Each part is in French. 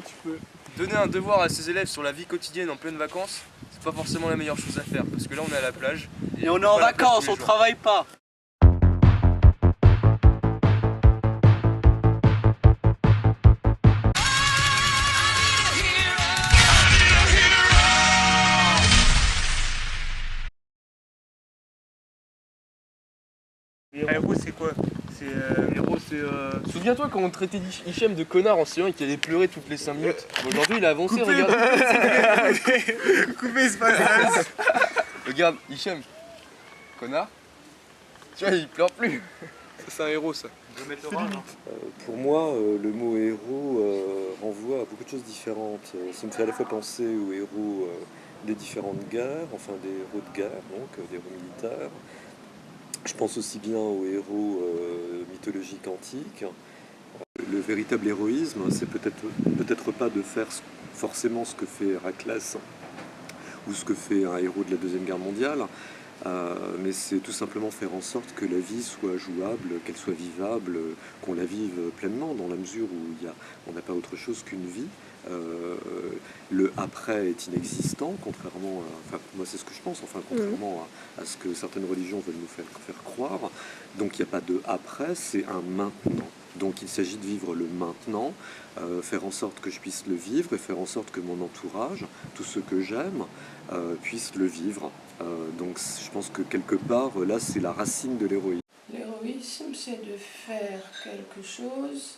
Tu peux donner un devoir à ses élèves sur la vie quotidienne en pleine vacances, c'est pas forcément la meilleure chose à faire, parce que là on est à la plage. Et on est en vacances, on travaille pas. Un héros, c'est quoi? Héros, c'est. Souviens-toi quand on traitait Hichem de connard en C1 et qu'il allait pleurer toutes les 5 minutes. Aujourd'hui il a avancé, regarde. Coupé, c'est pas ça. Regarde, Hichem. Connard. Tu vois, il pleure plus. Ça, c'est un héros, ça. Pour moi, le mot héros renvoie à beaucoup de choses différentes. Ça me fait à la fois penser aux héros des différentes guerres, enfin des héros de guerre, donc des héros militaires. Je pense aussi bien aux héros mythologiques antiques. Le véritable héroïsme, c'est peut-être pas de faire forcément ce que fait Héraclès ou ce que fait un héros de la Deuxième Guerre mondiale, mais c'est tout simplement faire en sorte que la vie soit jouable, qu'elle soit vivable, qu'on la vive pleinement, dans la mesure où on n'a pas autre chose qu'une vie. Le après est inexistant, contrairement à, enfin moi c'est ce que je pense, enfin contrairement à ce que certaines religions veulent nous faire croire. Donc il n'y a pas de après, c'est un maintenant. Donc il s'agit de vivre le maintenant, faire en sorte que je puisse le vivre et faire en sorte que mon entourage, tous ceux que j'aime, puissent le vivre. Donc je pense que quelque part, là c'est la racine de l'héroïsme. L'héroïsme, c'est de faire quelque chose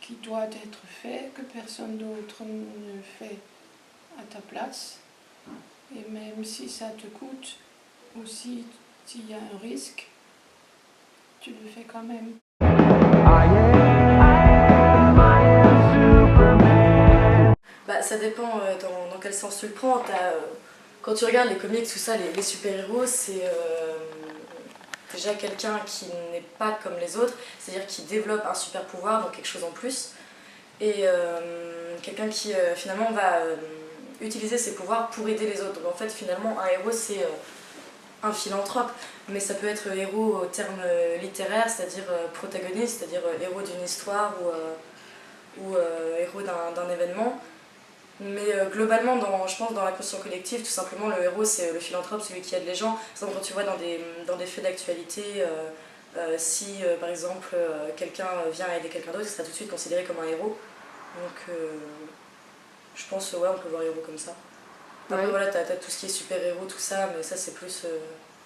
qui doit être fait, que personne d'autre ne fait à ta place. Et même si ça te coûte, ou s'il y a un risque, tu le fais quand même. Bah, ça dépend dans quel sens tu le prends. Quand tu regardes les comics, tout ça, les super-héros, c'est déjà quelqu'un qui n'est pas comme les autres, c'est-à-dire qui développe un super pouvoir, donc quelque chose en plus, et quelqu'un qui finalement va utiliser ses pouvoirs pour aider les autres. Donc en fait finalement un héros c'est un philanthrope, mais ça peut être héros au terme littéraire, c'est-à-dire protagoniste, c'est-à-dire héros d'une histoire ou héros d'un événement. Mais globalement, je pense dans la conscience collective, tout simplement, le héros c'est le philanthrope, celui qui aide les gens. Par exemple, quand tu vois dans des faits d'actualité, si par exemple quelqu'un vient aider quelqu'un d'autre, il sera tout de suite considéré comme un héros. Donc je pense ouais, on peut voir héros comme ça. Après voilà, t'as tout ce qui est super-héros, tout ça, mais ça c'est plus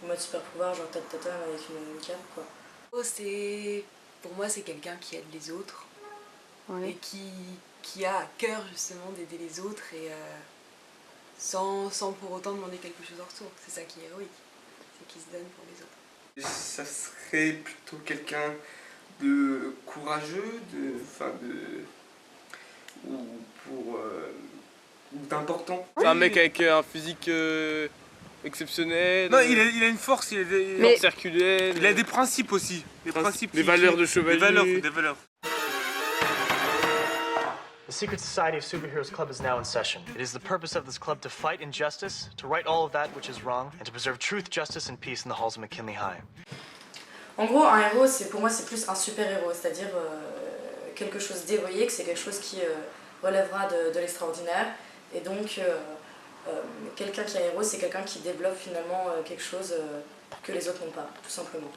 en mode super-pouvoir, genre tata avec une cape quoi. Pour moi c'est quelqu'un qui aide les autres et qui a à cœur justement d'aider les autres et sans pour autant demander quelque chose en retour. C'est ça qui est héroïque, c'est qu'il se donne pour les autres. Ça serait plutôt quelqu'un de courageux, ou d'important. C'est un mec avec un physique exceptionnel. Non, il a une force, il a des force herculéenne. Il a des principes aussi. Des valeurs de chevalier. Des valeurs. The Secret Society of Superheroes Club is now in session. It is the purpose of this club to fight injustice, to right all of that which is wrong, and to preserve truth, justice, and peace in the halls of McKinley High. En gros, un héros, pour moi, c'est plus un super-héros, c'est-à-dire quelque chose d'héroïque, c'est quelque chose qui relèvera de l'extraordinaire. Et donc, quelqu'un qui est un héros, c'est quelqu'un qui développe finalement quelque chose que les autres n'ont pas, tout simplement.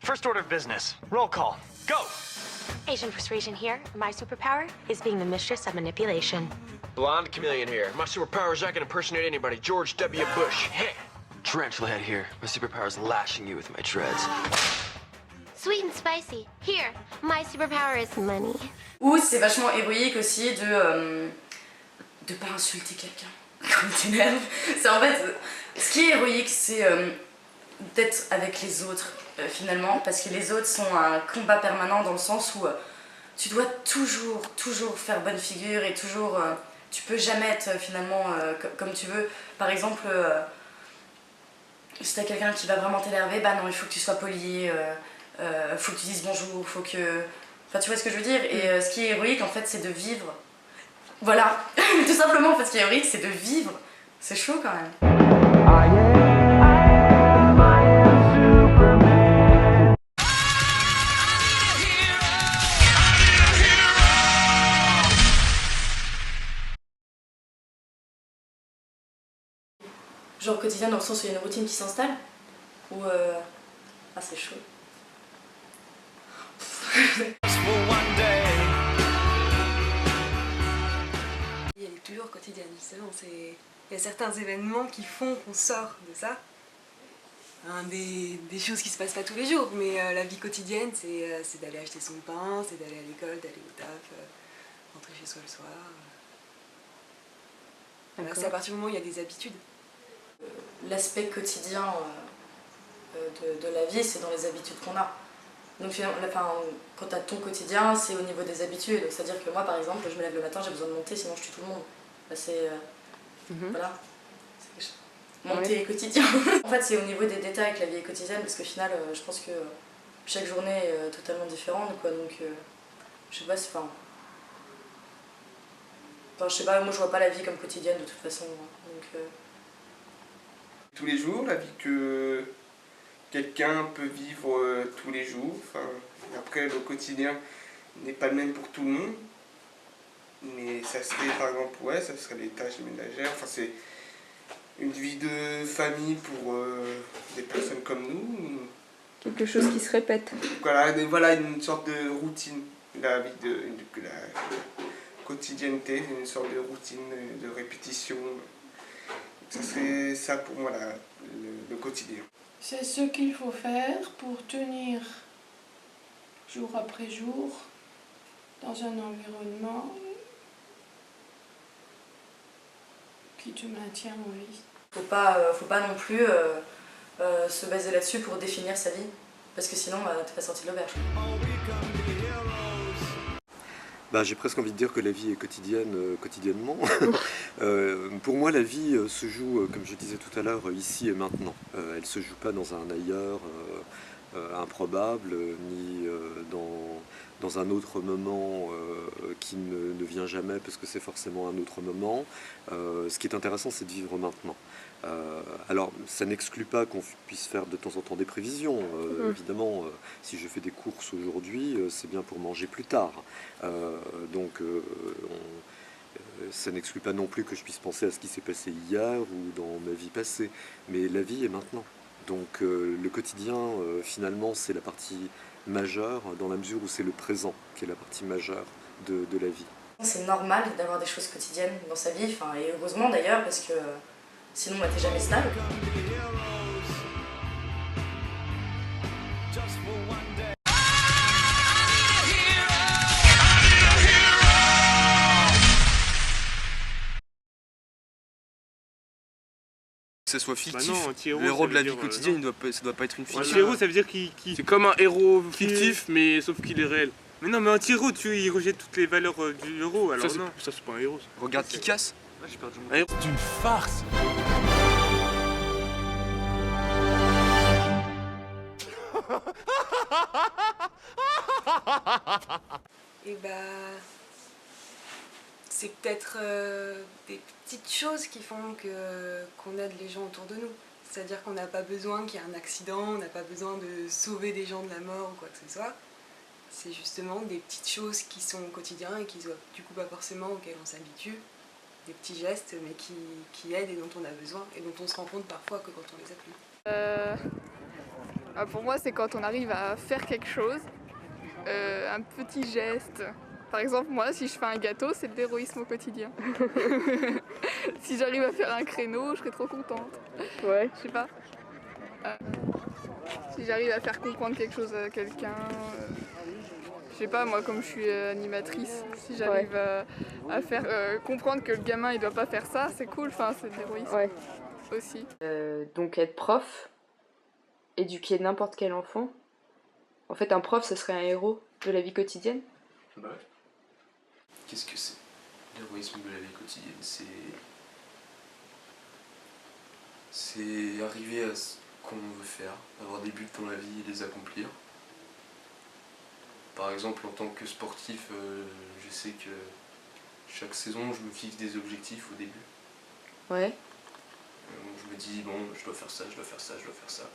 First order of business. Roll call. Go! Agent Persuasion here. My superpower is being the mistress of manipulation. Blonde Chameleon here. My superpower is I can impersonate anybody. George W. Bush. Hey! Tarantula Head here. My superpower is lashing you with my dreads. Sweet and spicy. Here. My superpower is money. Ou c'est vachement héroïque aussi de pas insulter quelqu'un quand il t'énerve. C'est en fait, ce qui est héroïque, c'est d'être avec les autres finalement, parce que les autres sont un combat permanent dans le sens où tu dois toujours faire bonne figure et toujours, tu peux jamais être finalement comme tu veux. Par exemple, si t'as quelqu'un qui va vraiment t'énerver, bah non, il faut que tu sois poli, faut que tu dises bonjour, faut que... Enfin, tu vois ce que je veux dire? Et ce qui est héroïque, en fait, c'est de vivre. Voilà, tout simplement, en fait, ce qui est héroïque, c'est de vivre. C'est chaud, quand même. Genre quotidien dans le sens où il y a une routine qui s'installe. Ou ah c'est chaud. Elle est toujours quotidienne, justement. Il y a certains événements qui font qu'on sort de ça. Des choses qui se passent pas tous les jours, mais la vie quotidienne, c'est d'aller acheter son pain, c'est d'aller à l'école, d'aller au taf, rentrer chez soi le soir. Voilà, c'est à partir du moment où il y a des habitudes. L'aspect quotidien de la vie, c'est dans les habitudes qu'on a. Donc quand tu as ton quotidien, c'est au niveau des habitudes. C'est-à-dire que moi, par exemple, je me lève le matin, j'ai besoin de monter, sinon je tue tout le monde. Voilà. Monter quotidien. En fait, c'est au niveau des détails que la vie est quotidienne, parce qu'au final, je pense que chaque journée est totalement différente, quoi. Donc, je sais pas, je sais pas, moi je vois pas la vie comme quotidienne de toute façon. Donc, Tous les jours, la vie que quelqu'un peut vivre tous les jours. Enfin, après, le quotidien n'est pas le même pour tout le monde. Mais ça serait, par exemple, ça serait les tâches ménagères. Enfin, c'est une vie de famille pour des personnes comme nous. Quelque chose qui se répète. Voilà une sorte de routine. La vie la quotidienneté, une sorte de routine, de répétition. Ça serait ça pour moi le quotidien. C'est ce qu'il faut faire pour tenir jour après jour dans un environnement qui te maintient en vie. Faut pas non plus se baser là-dessus pour définir sa vie, parce que sinon t'es pas sorti de l'auberge. J'ai presque envie de dire que la vie est quotidienne quotidiennement. Pour moi, la vie se joue, comme je disais tout à l'heure, ici et maintenant. Elle ne se joue pas dans un ailleurs improbable, ni dans un autre moment qui ne vient jamais parce que c'est forcément un autre moment. Ce qui est intéressant, c'est de vivre maintenant. Alors, ça n'exclut pas qu'on puisse faire de temps en temps des prévisions. Évidemment, si je fais des courses aujourd'hui, c'est bien pour manger plus tard. Ça n'exclut pas non plus que je puisse penser à ce qui s'est passé hier ou dans ma vie passée. Mais la vie est maintenant. Donc le quotidien, finalement, c'est la partie majeure dans la mesure où c'est le présent qui est la partie majeure de la vie. C'est normal d'avoir des choses quotidiennes dans sa vie, et heureusement d'ailleurs, parce que sinon t'es jamais stable. Que ce soit fictif. Bah non, anti-héros, le héros de la vie ça veut dire, quotidienne, ça doit pas être une fiction. Anti-héros, ça veut dire qu'il... C'est comme un héros fictif, mais sauf qu'il est réel. Mais non, mais anti-héros, il rejette toutes les valeurs du héros, alors non. Ça, c'est pas un héros. Ça. Regarde qui casse. J'ai perdu mon... C'est une farce. Et c'est peut-être des petites choses qui font qu'on aide les gens autour de nous. C'est-à-dire qu'on n'a pas besoin qu'il y ait un accident, on n'a pas besoin de sauver des gens de la mort ou quoi que ce soit. C'est justement des petites choses qui sont au quotidien et qui ne sont du coup pas forcément auxquelles on s'habitue. Des petits gestes mais qui aident et dont on a besoin et dont on se rend compte parfois que quand on les a plus. Pour moi, c'est quand on arrive à faire quelque chose, un petit geste. Par exemple, moi, si je fais un gâteau, c'est de l'héroïsme au quotidien. Si j'arrive à faire un créneau, je serais trop contente. Ouais. Je sais pas. Si j'arrive à faire comprendre quelque chose à quelqu'un, je sais pas, moi, comme je suis animatrice, si j'arrive à faire comprendre que le gamin, il doit pas faire ça, c'est cool, c'est de l'héroïsme aussi. Donc être prof, éduquer n'importe quel enfant. En fait, un prof, ce serait un héros de la vie quotidienne. Bah ouais. Qu'est-ce que c'est? L'héroïsme de la vie quotidienne, c'est arriver à ce qu'on veut faire, avoir des buts dans la vie et les accomplir. Par exemple, en tant que sportif, je sais que chaque saison, je me fixe des objectifs au début. Ouais. Je me dis, bon, je dois faire ça, je dois faire ça, je dois faire ça.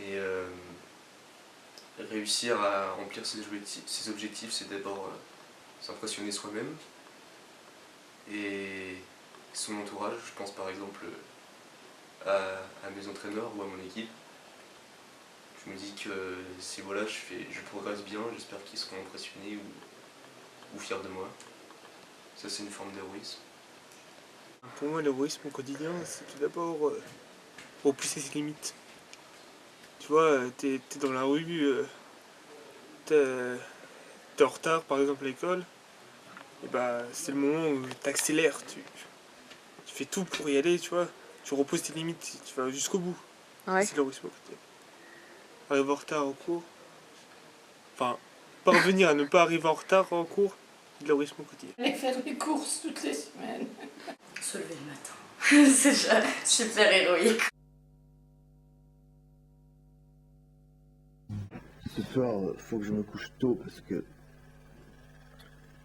Et réussir à remplir ces objectifs, c'est d'abord s'impressionner soi-même et son entourage. Je pense par exemple à mes entraîneurs ou à mon équipe. Je me dis que si voilà, je progresse bien, j'espère qu'ils seront impressionnés ou fiers de moi. Ça, c'est une forme d'héroïsme. Pour moi, l'héroïsme au quotidien, c'est tout d'abord repousser ses limites. Tu vois, t'es dans la rue, t'es en retard par exemple à l'école, et bah c'est le moment où t'accélères, tu fais tout pour y aller, tu vois, tu repousses tes limites, tu vas jusqu'au bout. Ouais. C'est l'héroïsme au quotidien. Arriver en retard en cours, enfin, parvenir à ne pas arriver en retard en cours, c'est l'héroïsme au quotidien. Aller faire les courses toutes les semaines. Se lever le matin, c'est déjà super héroïque. Ce soir, faut que je me couche tôt parce que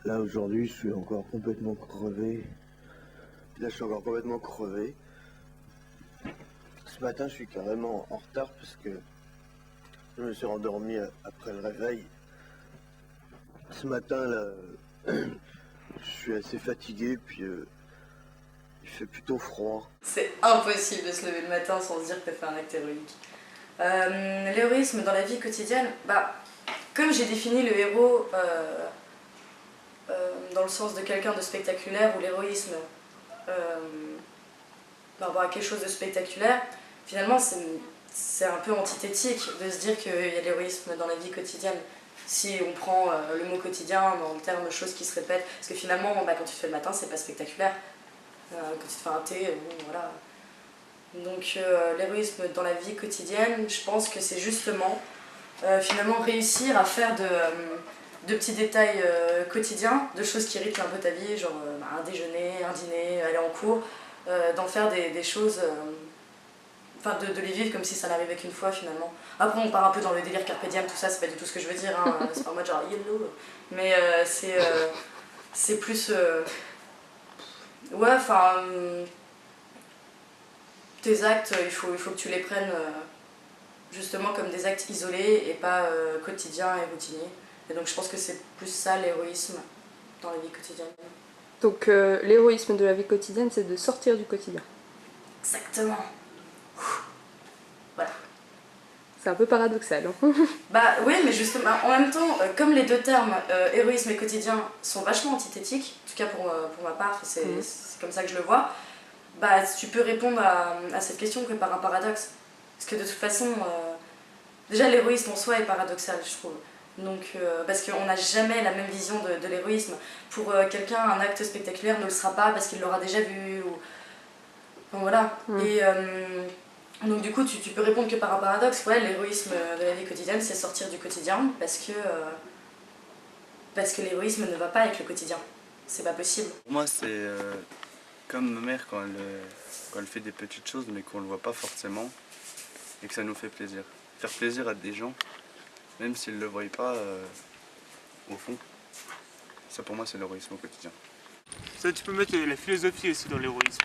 là aujourd'hui je suis encore complètement crevé. Ce matin je suis carrément en retard parce que je me suis rendormi après le réveil. Ce matin là, je suis assez fatigué puis il fait plutôt froid. C'est impossible de se lever le matin sans se dire que t'as fait un acte héroïque. L'héroïsme dans la vie quotidienne, bah, comme j'ai défini le héros dans le sens de quelqu'un de spectaculaire, ou l'héroïsme par rapport à quelque chose de spectaculaire, finalement c'est un peu antithétique de se dire qu'il y a l'héroïsme dans la vie quotidienne. Si on prend le mot quotidien dans le terme choses qui se répètent, parce que finalement bah, quand tu te fais le matin c'est pas spectaculaire, quand tu te fais un thé, bon voilà. Donc l'héroïsme dans la vie quotidienne, je pense que c'est justement finalement réussir à faire de petits détails quotidiens, de choses qui rythment un peu ta vie, genre un déjeuner, un dîner, aller en cours, d'en faire des choses, enfin de les vivre comme si ça n'arrivait qu'une fois finalement. Après on part un peu dans le délire carpe diem, tout ça c'est pas du tout ce que je veux dire, hein, c'est pas en mode genre yellow, mais c'est plus... ouais, enfin... tes actes, il faut que tu les prennes justement comme des actes isolés et pas quotidiens et routiniers. Et donc je pense que c'est plus ça l'héroïsme dans la vie quotidienne. Donc l'héroïsme de la vie quotidienne, c'est de sortir du quotidien. Exactement. Voilà. C'est un peu paradoxal. Hein. Bah oui, mais justement, en même temps, comme les deux termes héroïsme et quotidien sont vachement antithétiques, en tout cas pour ma part, c'est comme ça que je le vois, bah tu peux répondre à cette question que par un paradoxe. Parce que de toute façon, déjà l'héroïsme en soi est paradoxal, je trouve. Donc, parce qu'on n'a jamais la même vision de l'héroïsme. Pour quelqu'un, un acte spectaculaire ne le sera pas parce qu'il l'aura déjà vu. Ou... Bon, voilà. Et donc du coup, tu peux répondre que par un paradoxe. Ouais, l'héroïsme de la vie quotidienne, c'est sortir du quotidien parce que l'héroïsme ne va pas avec le quotidien. C'est pas possible. Pour moi, c'est comme ma mère quand elle fait des petites choses mais qu'on ne le voit pas forcément et que ça nous fait plaisir. Faire plaisir à des gens, même s'ils ne le voient pas au fond, ça pour moi c'est l'héroïsme au quotidien. Ça, tu peux mettre la philosophie aussi dans l'héroïsme.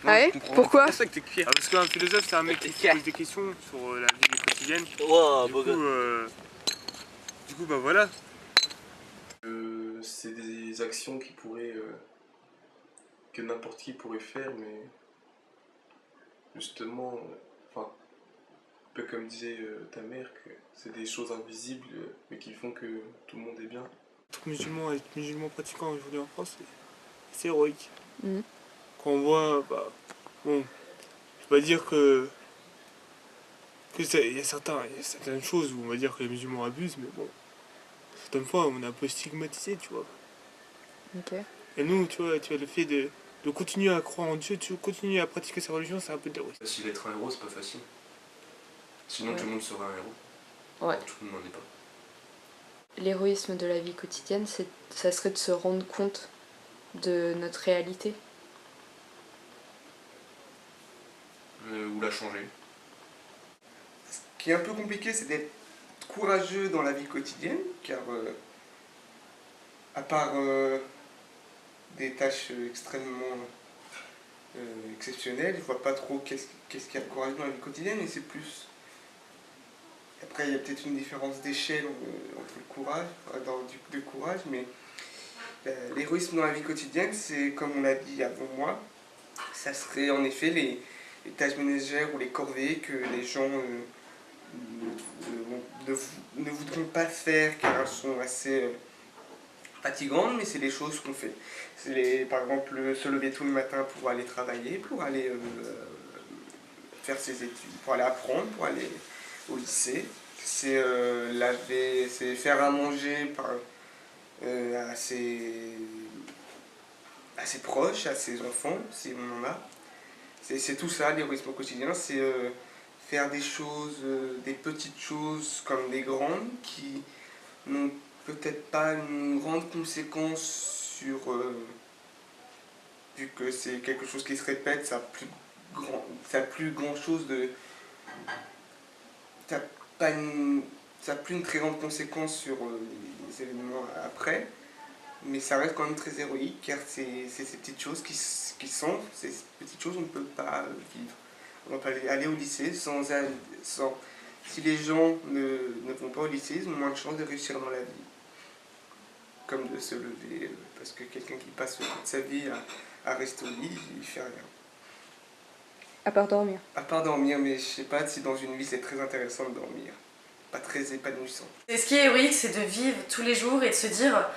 Ah ouais? Pourquoi? C'est ça que t'es cuir. Parce qu'un philosophe, c'est un mec qui se pose des questions sur la vie quotidienne. Du coup, bah voilà. C'est des actions qui pourraient... que n'importe qui pourrait faire, mais... Justement... Enfin... un peu comme disait ta mère, que c'est des choses invisibles, mais qui font que tout le monde est bien. Être musulman pratiquant aujourd'hui en France, c'est héroïque. Quand on voit, bah, bon, je vais pas dire que il y a certaines choses où on va dire que les musulmans abusent, mais bon, certaines fois on est un peu stigmatisé, tu vois. Okay. Et nous, tu vois, le fait de continuer à croire en Dieu, de continuer à pratiquer sa religion, c'est un peu de l'héroïsme. Si être un héros, c'est pas facile. Sinon tout le monde serait un héros. Ouais. Tout le monde n'en est pas. L'héroïsme de la vie quotidienne, ça serait de se rendre compte de notre réalité. Ou la changer. Ce qui est un peu compliqué, c'est d'être courageux dans la vie quotidienne, car à part des tâches extrêmement exceptionnelles, je vois pas trop qu'est-ce qu'il y a de courageux dans la vie quotidienne, et c'est plus... Après, il y a peut-être une différence d'échelle entre le courage, de courage, mais L'héroïsme dans la vie quotidienne, c'est comme on l'a dit avant moi, ça serait en effet les tâches ménagères ou les corvées que les gens ne voudront pas faire car elles sont assez fatigantes, mais c'est les choses qu'on fait. Par exemple, se lever tout le matin pour aller travailler, pour aller faire ses études, pour aller apprendre, pour aller au lycée. C'est laver, c'est faire à manger à ses proches, à ses enfants, si on en a. C'est tout ça, l'héroïsme au quotidien, c'est faire des choses, des petites choses comme des grandes, qui n'ont peut-être pas une grande conséquence sur... vu que c'est quelque chose qui se répète, ça n'a plus grand chose de... Ça n'a plus une très grande conséquence sur les événements après, mais ça reste quand même très héroïque, car c'est ces petites choses qui sont, ces petites choses on ne peut pas vivre. On peut aller au lycée sans... Si les gens ne vont pas au lycée, ils ont moins de chances de réussir dans la vie. Comme de se lever, parce que quelqu'un qui passe toute sa vie à rester au lit, il fait rien. À part dormir. À part dormir, mais je sais pas si dans une vie c'est très intéressant de dormir. Pas très épanouissant. Et ce qui est héroïque, c'est de vivre tous les jours et de se dire...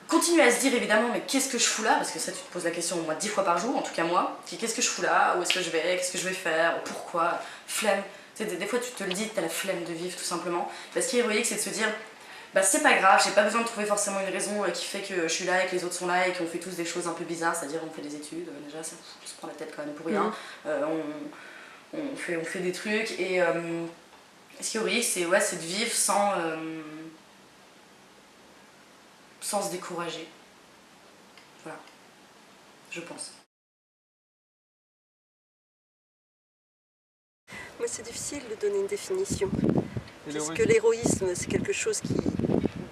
continuer à se dire évidemment, mais qu'est-ce que je fous là? Parce que ça, tu te poses la question au moins 10 fois par jour, en tout cas moi. Qu'est-ce que je fous là? Où est-ce que je vais? Qu'est-ce que je vais faire? Pourquoi? Flemme. Tu sais, des fois, tu te le dis, t'as la flemme de vivre tout simplement. Bah, ce qui est héroïque, c'est de se dire... Bah, c'est pas grave, j'ai pas besoin de trouver forcément une raison qui fait que je suis là et que les autres sont là et qu'on fait tous des choses un peu bizarres, c'est-à-dire on fait des études, déjà ça on se prend la tête quand même pour rien, on fait des trucs et ce qui est horrible c'est de vivre sans se décourager. Voilà, je pense. Moi c'est difficile de donner une définition. Puisque l'héroïsme, c'est quelque chose qui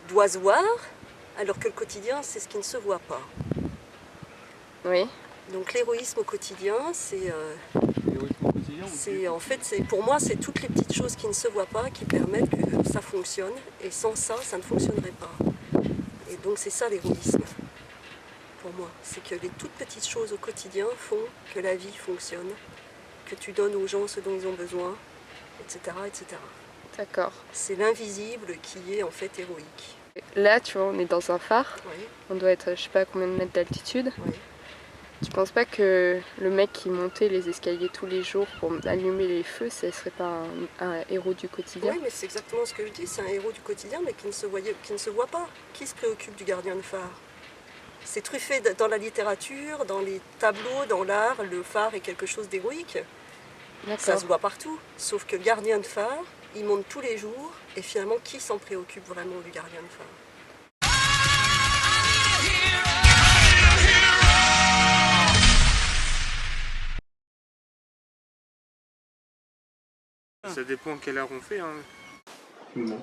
doit se voir, alors que le quotidien, c'est ce qui ne se voit pas. Oui. Donc l'héroïsme au quotidien, pour moi, c'est toutes les petites choses qui ne se voient pas, qui permettent que ça fonctionne, et sans ça, ça ne fonctionnerait pas. Et donc c'est ça l'héroïsme, pour moi. C'est que les toutes petites choses au quotidien font que la vie fonctionne, que tu donnes aux gens ce dont ils ont besoin, etc., etc. D'accord. C'est l'invisible qui est en fait héroïque. Là, tu vois, on est dans un phare. Oui. On doit être, je sais pas combien de mètres d'altitude. Oui. Tu penses pas que le mec qui montait les escaliers tous les jours pour allumer les feux, ça serait pas un héros du quotidien? Oui, mais c'est exactement ce que je dis. C'est un héros du quotidien, mais qui ne se voit pas. Qui se préoccupe du gardien de phare? C'est truffé dans la littérature, dans les tableaux, dans l'art. Le phare est quelque chose d'héroïque. Ça se voit partout. Sauf que le gardien de phare, il monte tous les jours, et finalement, qui s'en préoccupe vraiment du gardien de phare? Ça dépend quelle heure on fait. Hein. Non.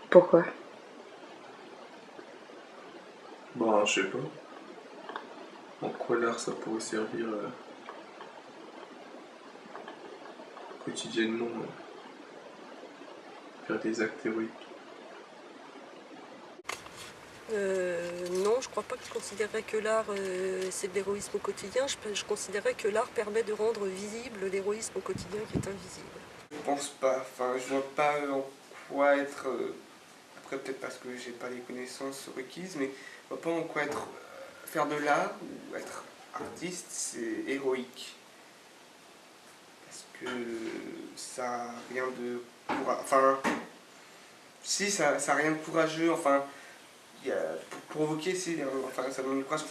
Pourquoi? Bah, je sais pas. En quoi l'art ça pourrait servir quotidiennement faire des actes héroïques? Non, je crois pas que je considérerais que l'art c'est de l'héroïsme au quotidien. Je considérerais que l'art permet de rendre visible l'héroïsme au quotidien qui est invisible. Je pense pas, enfin je vois pas en quoi être, après peut-être parce que j'ai pas les connaissances requises, mais je vois pas en quoi être, faire de l'art ou être artiste c'est héroïque. Parce que ça a rien de courageux, enfin si ça a rien de courageux, enfin pour provoquer, enfin, ça donne du courage.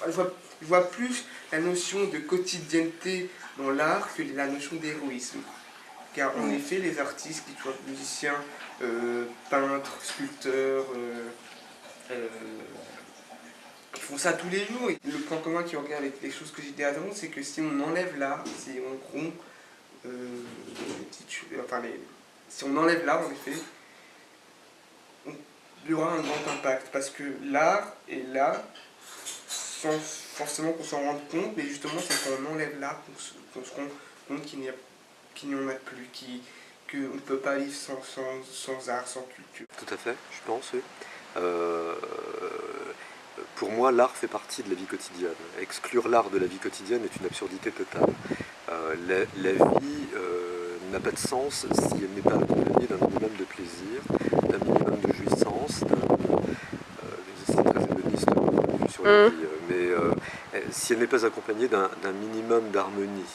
Je vois plus la notion de quotidienneté dans l'art que la notion d'héroïsme. Car en effet, les artistes, qu'ils soient musiciens, peintres, sculpteurs, ils font ça tous les jours. Et le point commun qui revient avec les choses que j'ai dit avant, c'est que si on enlève l'art, si on rompt si on enlève l'art, en effet, il y aura un grand impact, parce que l'art est là, sans forcément qu'on s'en rende compte, mais justement c'est quand on enlève l'art qu'on se rend compte qu'il n'y en a plus, qu'on ne peut pas vivre sans art, sans culture. Tout à fait, je pense, oui. Pour moi, l'art fait partie de la vie quotidienne. Exclure l'art de la vie quotidienne est une absurdité totale. La vie n'a pas de sens si elle n'est pas accompagnée d'un minimum de plaisir, d'un minimum de jouissance, c'est très hédoniste vue sur la vie, mais si elle n'est pas accompagnée d'un minimum d'harmonie.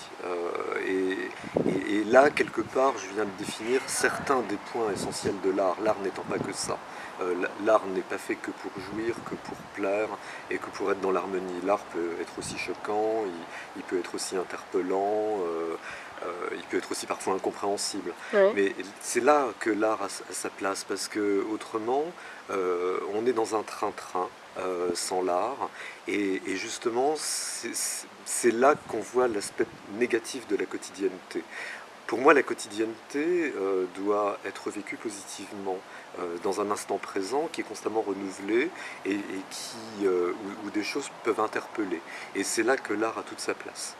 Et là, quelque part, je viens de définir certains des points essentiels de l'art, l'art n'étant pas que ça. L'art n'est pas fait que pour jouir, que pour plaire et que pour être dans l'harmonie. L'art peut être aussi choquant, il peut être aussi interpellant, il peut être aussi parfois incompréhensible. Ouais. Mais c'est là que l'art a sa place, parce que autrement, on est dans un train-train sans l'art, et justement, c'est là qu'on voit l'aspect négatif de la quotidienneté. Pour moi, la quotidienneté doit être vécue positivement, dans un instant présent qui est constamment renouvelé et où des choses peuvent interpeller. Et c'est là que l'art a toute sa place.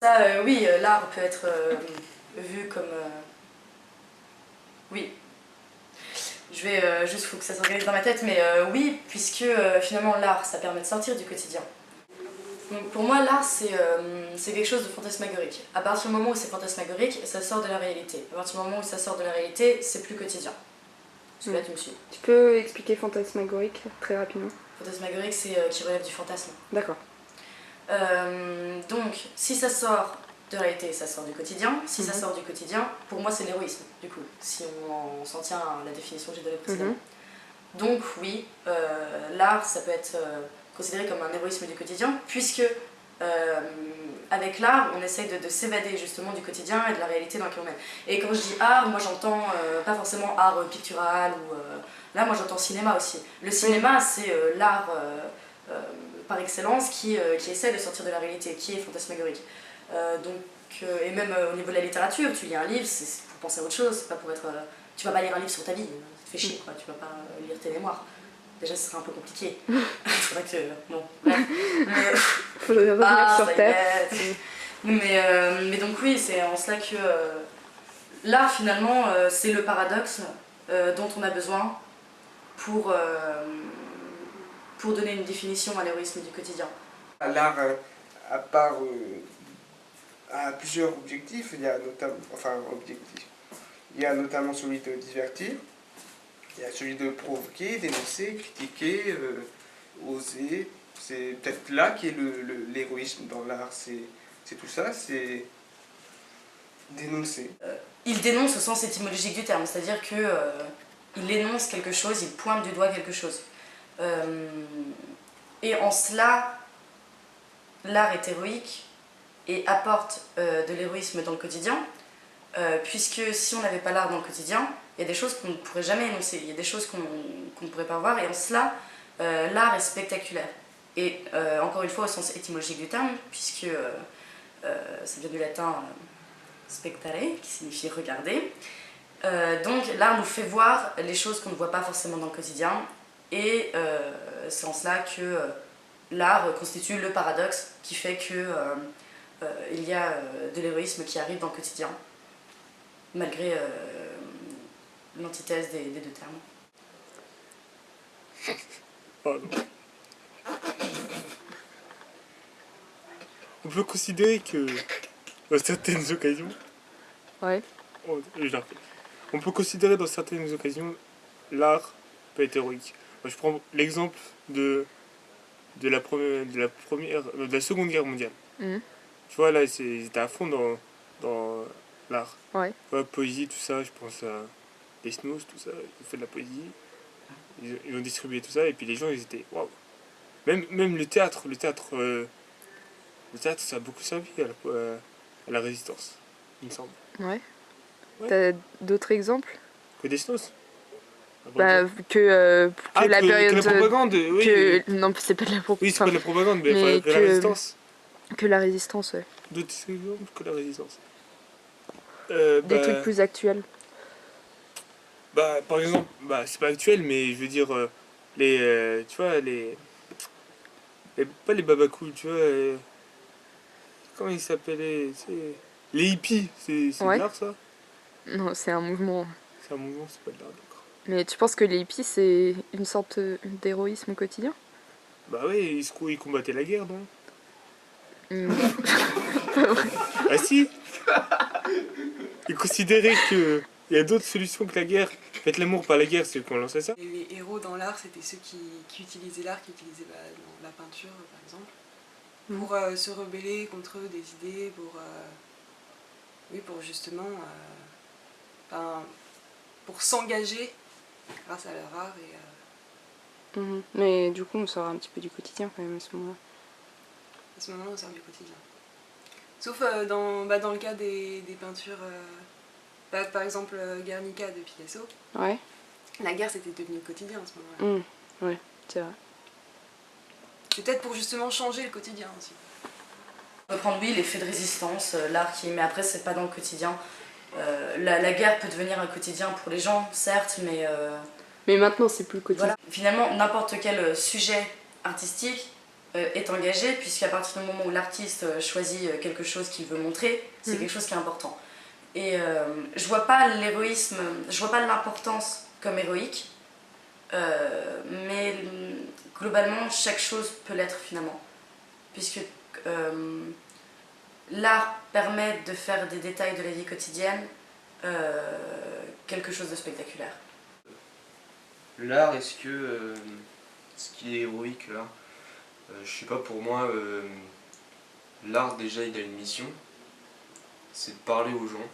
Ça, oui, l'art peut être vu comme... Oui. Je vais juste, faut que ça s'organise dans ma tête, mais oui, puisque finalement l'art, ça permet de sortir du quotidien. Donc, pour moi, l'art, c'est quelque chose de fantasmagorique. À partir du moment où c'est fantasmagorique, ça sort de la réalité. À partir du moment où ça sort de la réalité, c'est plus quotidien. Là, tu me suis. Tu peux expliquer fantasmagorique très rapidement? Fantasmagorique, c'est qui relève du fantasme. D'accord. Donc, si ça sort de la réalité, ça sort du quotidien. Si ça sort du quotidien, pour moi, c'est l'héroïsme, du coup, si on s'en tient à la définition que j'ai donnée précédemment. Donc, oui, l'art, ça peut être considéré comme un héroïsme du quotidien, puisque avec l'art, on essaye de s'évader justement du quotidien et de la réalité dans laquelle on est. Et quand je dis art, moi j'entends pas forcément art pictural, ou là moi j'entends cinéma aussi. Le cinéma, c'est l'art par excellence qui essaie de sortir de la réalité, qui est fantasmagorique. Et même au niveau de la littérature, tu lis un livre, c'est pour penser à autre chose, c'est pas pour être... tu vas pas lire un livre sur ta vie, ça te fait chier, quoi. Tu vas pas lire tes mémoires. Déjà, ce serait un peu compliqué. Faudrait que... Bon, bref. Faudrait revenir sur terre. Mais donc oui, c'est en cela que l'art, finalement, c'est le paradoxe dont on a besoin pour donner une définition à l'héroïsme du quotidien. L'art, à part... a plusieurs objectifs. Il y a notamment celui de divertir. Il y a celui de provoquer, dénoncer, critiquer, oser. C'est peut-être là qu'est l'héroïsme dans l'art. C'est tout ça, c'est dénoncer. Il dénonce au sens étymologique du terme, c'est-à-dire qu'il énonce quelque chose, il pointe du doigt quelque chose. Et en cela, l'art est héroïque et apporte de l'héroïsme dans le quotidien, puisque si on n'avait pas l'art dans le quotidien, il y a des choses qu'on ne pourrait jamais énoncer, il y a des choses qu'on ne pourrait pas voir, et en cela, l'art est spectaculaire. Et encore une fois, au sens étymologique du terme, puisque ça vient du latin spectare, qui signifie regarder. Donc l'art nous fait voir les choses qu'on ne voit pas forcément dans le quotidien, et c'est en cela que l'art constitue le paradoxe qui fait que il y a de l'héroïsme qui arrive dans le quotidien, malgré l'antithèse des deux termes. Pardon. On peut considérer que, dans certaines occasions... Ouais. On peut considérer dans certaines occasions, l'art peut être héroïque. Moi, je prends l'exemple de la Seconde Guerre mondiale. Tu vois, là, ils étaient à fond dans l'art. Ouais. Ouais, poésie, tout ça, je pense à les Snooze, tout ça, ils ont fait de la poésie, ils ont distribué tout ça, et puis les gens, ils étaient waouh. Même le théâtre, ça a beaucoup servi à la résistance, il me semble. Ouais. T'as d'autres exemples? Que des Snooze. Que la période... Que la propagande, oui. Non, c'est pas de la propagande. Oui, c'est pas de la propagande, mais que la résistance. Que la résistance, ouais. D'autres exemples que la résistance. Des trucs plus actuels. Par exemple, c'est pas actuel, mais je veux dire, tu vois, pas les babacools, tu vois, comment ils s'appelaient, les hippies, c'est de l'art, ça? Non, c'est un mouvement. C'est un mouvement, c'est pas de l'art, d'accord. Mais tu penses que les hippies, c'est une sorte d'héroïsme au quotidien? Bah oui, ils combattaient la guerre, non? Pas vrai. Ah si. Ils considéraient qu'il y a d'autres solutions que la guerre. Faites l'amour par la guerre, c'est eux qui ont lancé ça. Et les héros dans l'art, c'était ceux qui utilisaient l'art, qui utilisaient la peinture, par exemple, pour se rebeller contre des idées, pour justement pour s'engager grâce à leur art. Mais du coup, on sort un petit peu du quotidien quand même à ce moment-là. À ce moment-là, on sort du quotidien. Sauf dans le cas des peintures, par exemple Guernica de Picasso. Ouais. La guerre, c'était devenu le quotidien à ce moment-là. Ouais, c'est vrai. C'est peut-être pour justement changer le quotidien aussi. On peut prendre, oui, les faits de résistance, l'art mais après, c'est pas dans le quotidien. La guerre peut devenir un quotidien pour les gens, certes, mais... Mais maintenant, c'est plus le quotidien. Voilà. Finalement, n'importe quel sujet artistique est engagé, puisqu'à partir du moment où l'artiste choisit quelque chose qu'il veut montrer, c'est quelque chose qui est important. Et je vois pas l'héroïsme, je vois pas l'importance comme héroïque, mais globalement, chaque chose peut l'être finalement. Puisque l'art permet de faire des détails de la vie quotidienne quelque chose de spectaculaire. L'art, est-ce qu'il est héroïque, l'art? Je sais pas, pour moi, l'art déjà il a une mission, c'est de parler aux gens,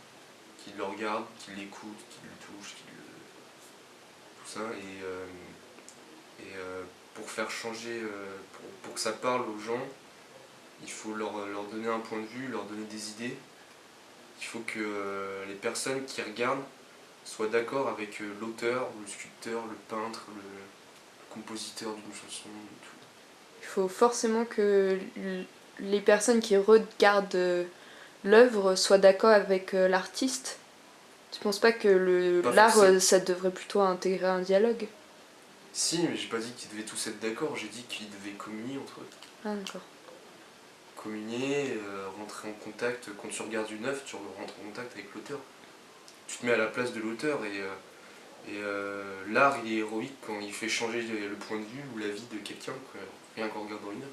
qui le regardent, qui l'écoutent, qui le touchent, tout ça, et pour faire changer, pour que ça parle aux gens, il faut leur donner un point de vue, leur donner des idées. Il faut que les personnes qui regardent soient d'accord avec l'auteur, le sculpteur, le peintre, le compositeur d'une chanson, tout. Il faut forcément que les personnes qui regardent l'œuvre soient d'accord avec l'artiste. Tu penses pas que l'art, ça devrait plutôt intégrer un dialogue? Si, mais j'ai pas dit qu'ils devaient tous être d'accord, j'ai dit qu'ils devaient communier entre eux. Ah d'accord. Communier, rentrer en contact, quand tu regardes une œuvre, tu rentres en contact avec l'auteur. Tu te mets à la place de l'auteur et l'art il est héroïque quand il fait changer le point de vue ou la vie de quelqu'un, rien qu'en regardant une œuvre.